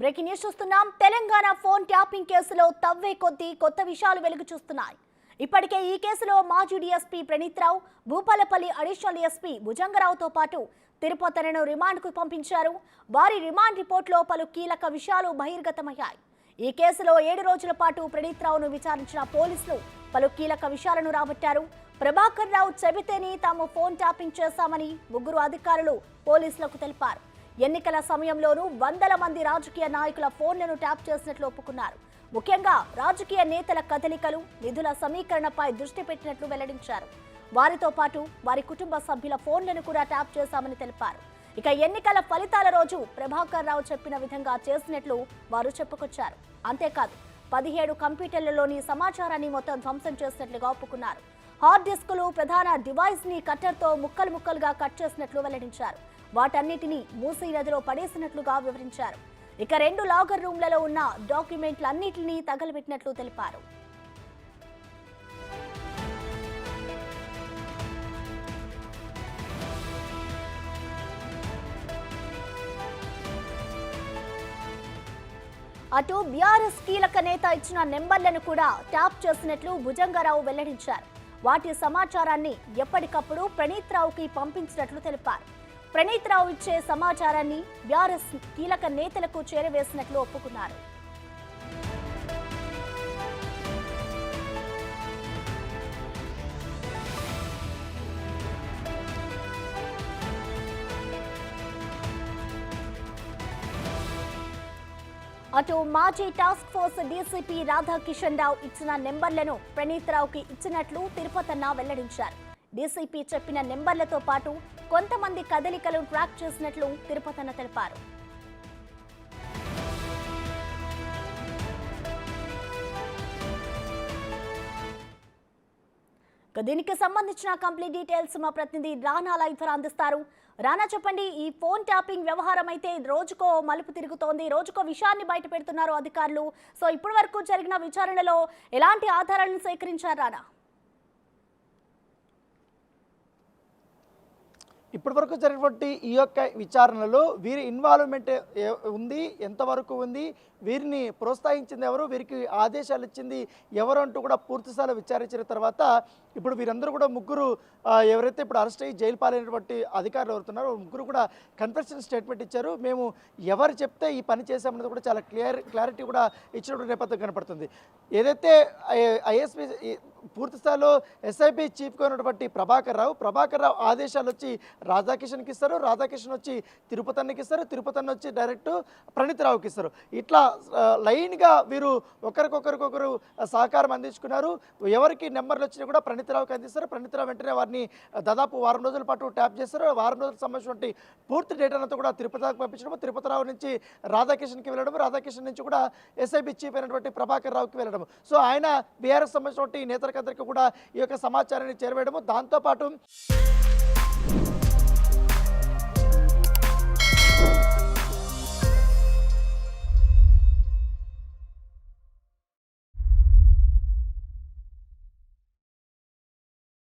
Breaking news చూస్తున్నాం. Telangana phone tapping కేసులో తవ్వే కొద్దీ కొత్త విషయాలు వెలుగు చూస్తున్నాయి. ఇప్పటికే ఈ కేసులో మాజీ డీఎస్పీ ప్రణీత్ రావు, భూపాలపల్లి అడిషనల్ ఎస్పీ భుజంగరావుతో పాటు తిరుపతిను రిమాండ్కు పంపించారు. వారి రిమాండ్ రిపోర్టులో పలు కీలక విషయాలు బహిర్గతమయ్యాయి. ఈ కేసులో 7 రోజుల పాటు ప్రణీత్ రావును విచారించిన పోలీసులు పలు కీలక విషయాలను రాబట్టారు. ప్రభాకర్ రావు చెబితేనే తాము ఫోన్ ట్యాపింగ్ చేశామని ముగ్గురు అధికారులు పోలీసులకు తెలిపారు. ఎన్నికల సమయంలోనూ వందల మంది రాజకీయ నాయకుల ఫోన్లను ట్యాప్ చేసినట్లు ఒప్పుకున్నారు. ముఖ్యంగా రాజకీయ నేతల కదలికలు, నిధుల సమీకరణపై దృష్టి పెట్టినట్లు వెల్లడించారు. వారితో పాటు వారి కుటుంబ సభ్యుల ఫోన్లను కూడా ట్యాప్ చేశామని తెలిపారు. ఇక ఎన్నికల ఫలితాల రోజు ప్రభాకర్ రావు చెప్పిన విధంగా చేసినట్లు వారు చెప్పుకొచ్చారు. అంతేకాదు 17 కంప్యూటర్లలోని సమాచారాన్ని మొత్తం ధ్వంసం చేసినట్లుగా ఒప్పుకున్నారు. హార్డ్ డిస్కులు, ప్రధాన డివైస్ ని కట్టర్తో ముక్కలు ముక్కలుగా కట్ చేసినట్లు వెల్లడించారు. వాటన్నిటినీ మూసీ నదిలో పడేసినట్లుగా వివరించారు. ఇక 2 లాకర్ రూమ్లలో ఉన్న డాక్యుమెంట్లన్నింటినీ తగలబెట్టినట్లు తెలిపారు. అటు బీఆర్ఎస్ కీలక నేత ఇచ్చిన నెంబర్లను కూడా ట్యాప్ చేసినట్లు భుజంగరావు వెల్లడించారు. వాటి సమాచారాన్ని ఎప్పటికప్పుడు ప్రణీత్ రావుకి పంపించినట్లు తెలిపారు. ప్రణీత్ రావు ఇచ్చే సమాచారాన్ని బీఆర్ఎస్ కీలక నేతలకు చేరవేసినట్లు ఒప్పుకున్నారు. అటు మాజీ టాస్క్ ఫోర్స్ డీసీపీ రాధాకిషన్ రావు ఇచ్చిన నెంబర్లను ప్రణీత్ రావుకి ఇచ్చినట్లు తిరుపతన్న వెల్లడించారు. డీసీపీ చెప్పిన నెంబర్లతో పాటు కొంతమంది కదలికలను ట్రాక్ చేసినట్లు తిరుపతన్న తెలిపారు. దీనికి సంబంధించిన కంప్లీట్ డీటెయిల్స్ మా ప్రతినిధి రానా లైవ్ ద్వారా అందిస్తారు. రానా, చెప్పండి, ఈ ఫోన్ ట్యాపింగ్ వ్యవహారం అయితే రోజుకో మలుపు తిరుగుతోంది, రోజుకో విషయాన్ని బయట పెడుతున్నారు అధికారులు. సో ఇప్పటి వరకు జరిగిన విచారణలో ఎలాంటి ఆధారాలను సేకరించారు రానా? ఇప్పటివరకు జరిగినటువంటి ఈ యొక్క విచారణలో వీరి ఇన్వాల్వ్మెంట్ ఉంది, ఎంతవరకు ఉంది, వీరిని ప్రోత్సహించింది ఎవరు, వీరికి ఆదేశాలు ఇచ్చింది ఎవరు అంటూ కూడా పూర్తిస్థాయిలో విచారించిన తర్వాత ఇప్పుడు వీరందరూ కూడా ముగ్గురు ఎవరైతే ఇప్పుడు అరెస్ట్ అయ్యి జైలు పాలైనటువంటి అధికారులు ఎవరుతున్నారో ముగ్గురు కూడా కన్ఫెషన్ స్టేట్మెంట్ ఇచ్చారు. మేము ఎవరు చెప్తే ఈ పని చేశామన్నది కూడా చాలా క్లారిటీ కూడా ఇచ్చినటువంటి నేపథ్యం కనపడుతుంది. ఏదైతే ఐఎస్పీ పూర్తిస్థాయిలో ఎస్ఐబి చీఫ్గా ఉన్నటువంటి ప్రభాకర్ రావు ఆదేశాలు వచ్చి రాధాకిషన్కి ఇస్తారు, రాధాకిషన్ వచ్చి తిరుపతన్నకి ఇస్తారు, తిరుపతన్న వచ్చి డైరెక్ట్ ప్రణీత్ రావుకి ఇస్తారు. ఇట్లా లైన్గా వీరు ఒకరికొకరు సహకారం అందించుకున్నారు. ఎవరికి నెంబర్లు వచ్చినా కూడా ప్రణీత్ రావుకి అందిస్తారు. ప్రణీత్ రావు వెంటనే వారిని దాదాపు వారం రోజుల పాటు ట్యాప్ చేస్తారు. వారం రోజులకు సంబంధించినటువంటి పూర్తి డేటానంతా కూడా తిరుపతికి పంపించడం, తిరుపతి రావు నుంచి రాధాకిషన్కి వెళ్ళడం, రాధాకిషన్ నుంచి కూడా ఎస్ఐబి చీఫ్ అయినటువంటి ప్రభాకర్ రావుకి వెళ్ళడం. సో ఆయన బీఆర్ఎస్ సంబంధించినటువంటి నేతలకందరికీ కూడా ఈ యొక్క సమాచారాన్ని చేరవేయడము, దాంతోపాటు